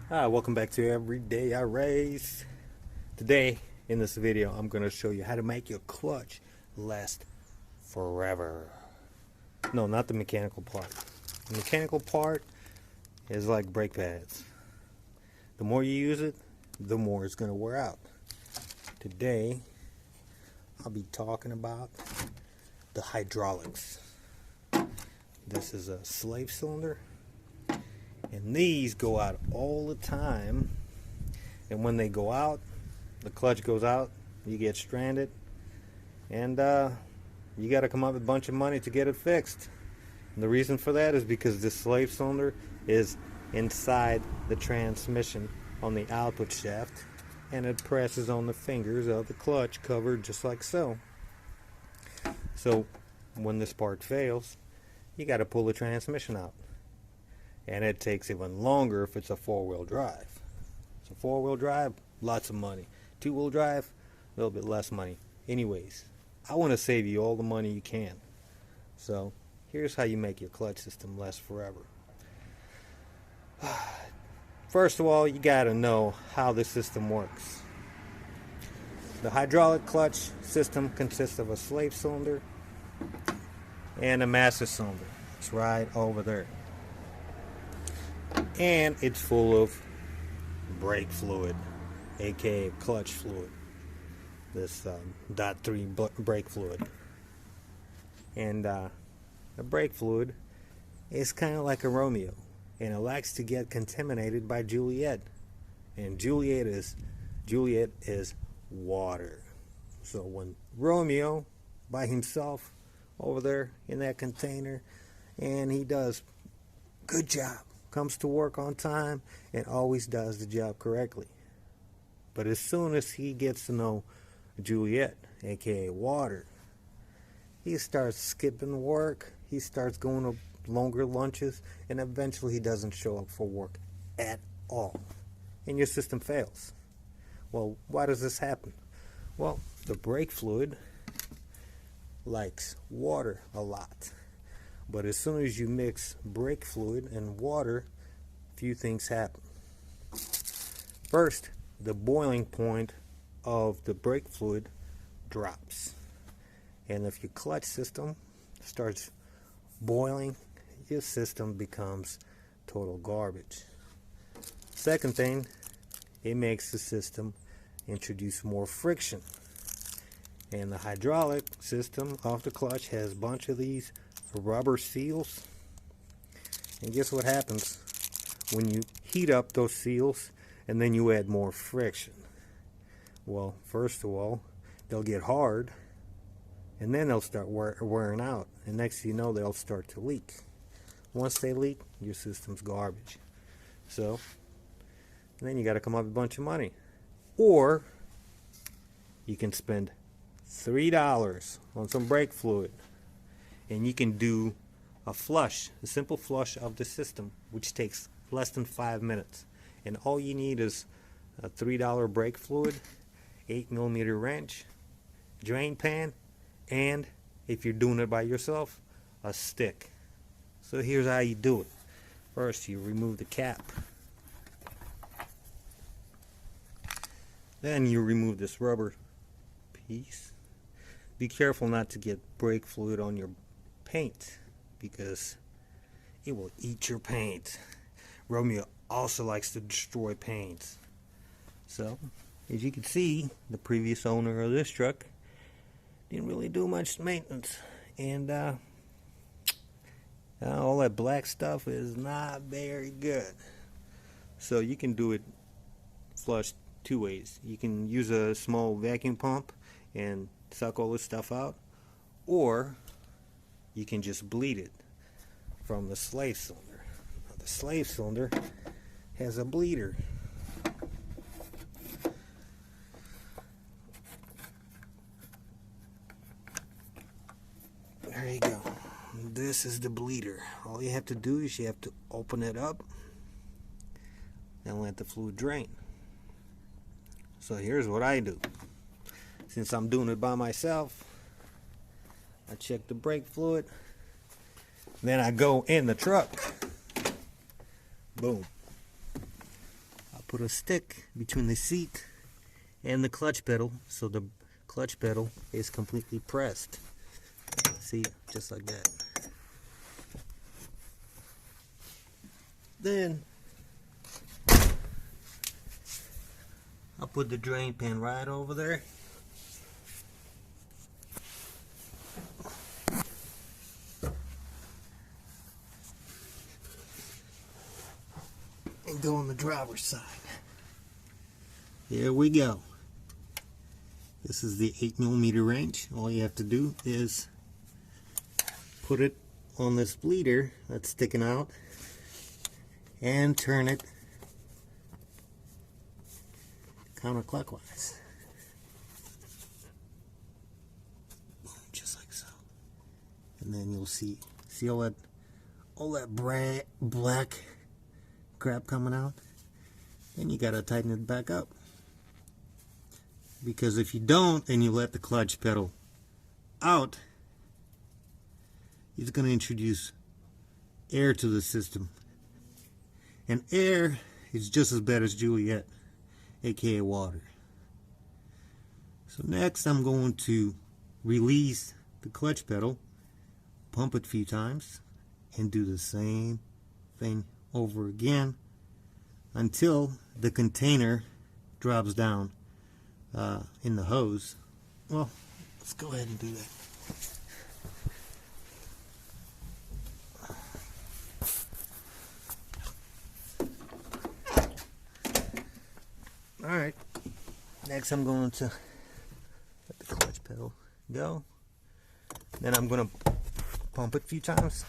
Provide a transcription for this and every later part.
Hi, welcome back to Everyday I Race. Today, in this video, I'm going to show you how to make your clutch last forever. No, not the mechanical part. The mechanical part is like brake pads. The more you use it, the more it's going to wear out. Today, I'll be talking about the hydraulics. This is a slave cylinder. And these go out all the time. And when they go out, the clutch goes out, you get stranded, and you got to come up with a bunch of money to get it fixed. And the reason for that is because this slave cylinder is inside the transmission on the output shaft, and it presses on the fingers of the clutch cover just like so. So when this part fails, you got to pull the transmission out. And it takes even longer if it's a four-wheel drive. So four-wheel drive, lots of money. Two-wheel drive, a little bit less money. Anyways, I want to save you all the money you can. So here's how you make your clutch system last forever. First of all, you got to know how the system works. The hydraulic clutch system consists of a slave cylinder and a master cylinder. It's right over there. And it's full of brake fluid, aka clutch fluid, this .3 brake fluid. And the brake fluid is kind of like a Romeo, and it likes to get contaminated by Juliet. And Juliet is water. So when Romeo by himself over there in that container, and he does good job, comes to work on time, and always does the job correctly. But as soon as he gets to know Juliet, aka water, he starts skipping work, he starts going to longer lunches, and eventually he doesn't show up for work at all. And your system fails. Well, why does this happen? Well, the brake fluid likes water a lot. But as soon as you mix brake fluid and water, few things happen. First, the boiling point of the brake fluid drops. And if your clutch system starts boiling, your system becomes total garbage. Second thing, it makes the system introduce more friction. And the hydraulic system of the clutch has a bunch of these rubber seals, and guess what happens when you heat up those seals and then you add more friction? Well, first of all, they'll get hard, and then they'll start wearing out, and next thing you know, they'll start to leak. Once they leak, your system's garbage. So then you got to come up with a bunch of money, or you can spend $3 on some brake fluid, and you can do a simple flush of the system, which takes less than 5 minutes. And all you need is a $3 brake fluid, 8mm wrench, drain pan, and if you're doing it by yourself, a stick. So here's how you do it. First, you remove the cap. Then you remove this rubber piece. Be careful not to get brake fluid on your paint, because it will eat your paint. Romeo also likes to destroy paint. So, as you can see, the previous owner of this truck didn't really do much maintenance, and all that black stuff is not very good. So you can do it flush two ways. You can use a small vacuum pump and suck all this stuff out, or you can just bleed it from the slave cylinder. Now, the slave cylinder has a bleeder. There you go. This is the bleeder. All you have to do is you have to open it up and let the fluid drain. So here's what I do. Since I'm doing it by myself, I check the brake fluid, then I go in the truck. Boom. put a stick between the seat and the clutch pedal so the clutch pedal is completely pressed. See, just like that. Then I'll put the drain pan right over there. And go on the driver's side. Here we go. This is the 8mm wrench. All you have to do is put it on this bleeder that's sticking out and turn it counterclockwise. Just like so. And then you'll see all that black crap coming out. Then you gotta tighten it back up. Because if you don't and you let the clutch pedal out, it's going to introduce air to the system. And air is just as bad as Juliet, aka water. So next I'm going to release the clutch pedal, pump it a few times, and do the same thing over again until the container drops down in the hose. Well, let's go ahead and do that. Alright, next I'm going to let the clutch pedal go. Then I'm going to pump it a few times.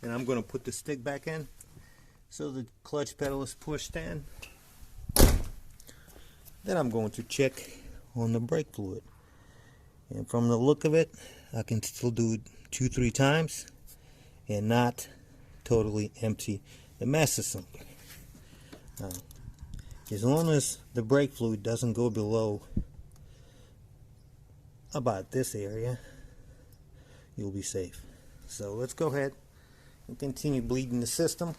Then I'm going to put the stick back in so the clutch pedal is pushed in. Then I'm going to check on the brake fluid. And from the look of it, I can still do it 2-3 times and not totally empty the master cylinder. Now, as long as the brake fluid doesn't go below about this area, you'll be safe. So let's go ahead and continue bleeding the system.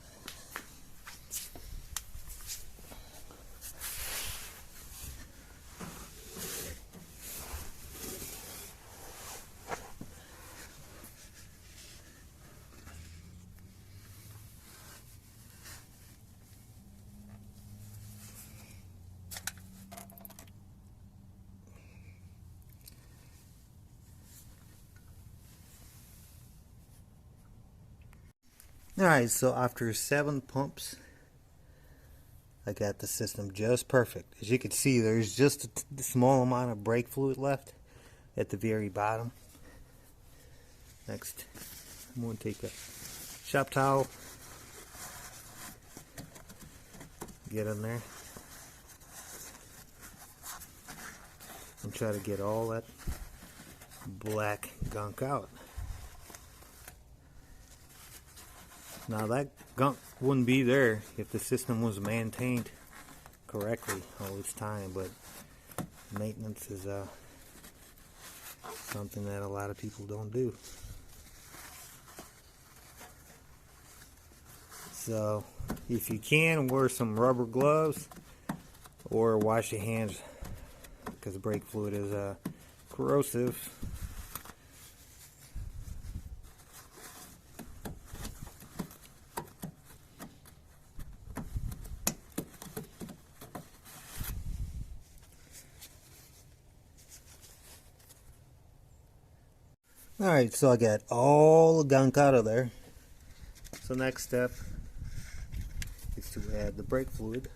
Alright, so after 7 pumps, I got the system just perfect. As you can see, there's just a small amount of brake fluid left at the very bottom. Next, I'm going to take a shop towel, get in there, and try to get all that black gunk out. Now that gunk wouldn't be there if the system was maintained correctly all this time, but maintenance is something that a lot of people don't do. So if you can, wear some rubber gloves or wash your hands, because brake fluid is corrosive. Alright, so I got all the gunk out of there. So next step is to add the brake fluid.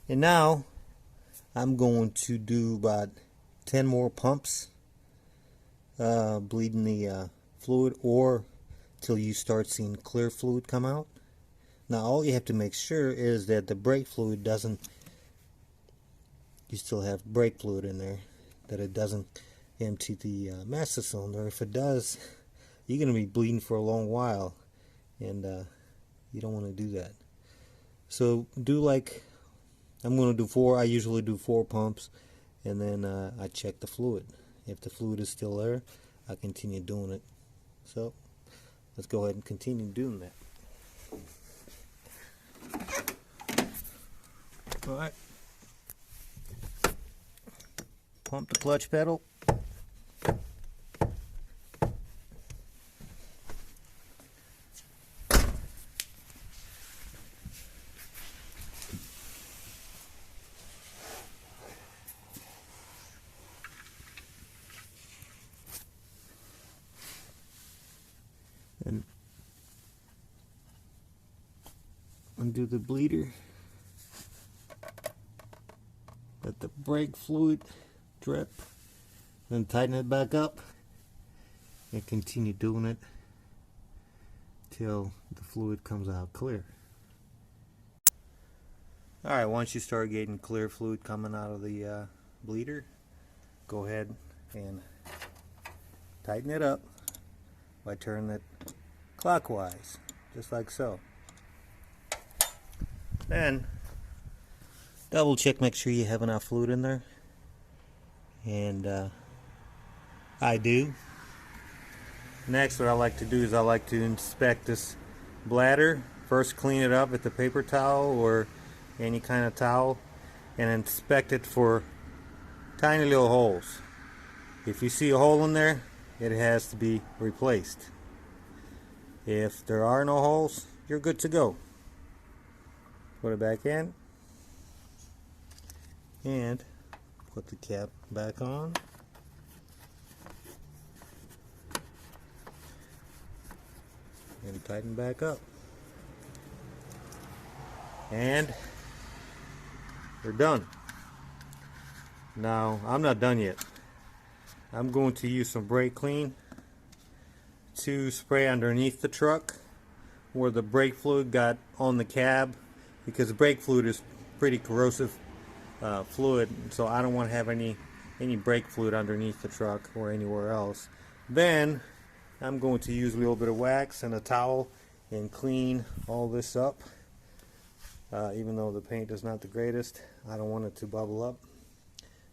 And now I'm going to do about 10 more pumps, bleeding the fluid, or till you start seeing clear fluid come out. Now all you have to make sure is that the brake fluid doesn't, you still have brake fluid in there, that it doesn't empty the master cylinder. If it does, you're going to be bleeding for a long while, and you don't want to do that. So do like, I'm going to do 4, I usually do 4 pumps, and then I check the fluid. If the fluid is still there, I continue doing it. So let's go ahead and continue doing that. Alright, pump the clutch pedal. And undo the bleeder. Let the brake fluid drip. Then tighten it back up. And continue doing it till the fluid comes out clear. Alright, once you start getting clear fluid coming out of the bleeder, go ahead and tighten it up by turning it clockwise, just like so. Then double check, make sure you have enough fluid in there, and I do. Next, what I like to do is I like to inspect this bladder. First, clean it up with a paper towel or any kind of towel, and inspect it for tiny little holes. If you see a hole in there, it has to be replaced. If there are no holes, you're good to go. Put it back in and put the cap back on. And tighten back up. And we're done. Now, I'm not done yet. I'm going to use some brake clean to spray underneath the truck where the brake fluid got on the cab, because the brake fluid is pretty corrosive fluid, so I don't want to have any brake fluid underneath the truck or anywhere else. Then I'm going to use a little bit of wax and a towel and clean all this up. Even though the paint is not the greatest, I don't want it to bubble up,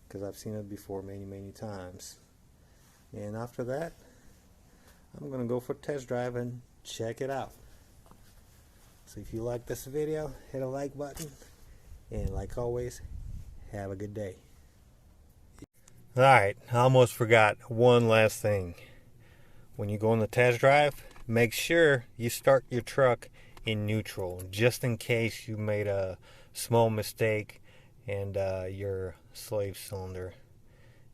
because I've seen it before many times. And after that, I'm going to go for a test drive and check it out. So if you like this video, hit a like button, and like always, have a good day. Alright, I almost forgot one last thing. When you go on the test drive, make sure you start your truck in neutral, just in case you made a small mistake and your slave cylinder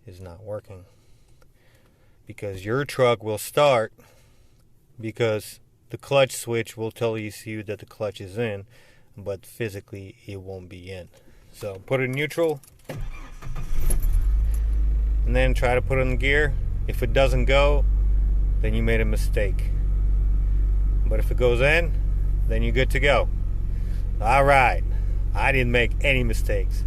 is not working. Because your truck will start because the clutch switch will tell you that the clutch is in, but physically it won't be in. So put it in neutral and then try to put it in gear. If it doesn't go, then you made a mistake. But if it goes in, then you're good to go. Alright, I didn't make any mistakes.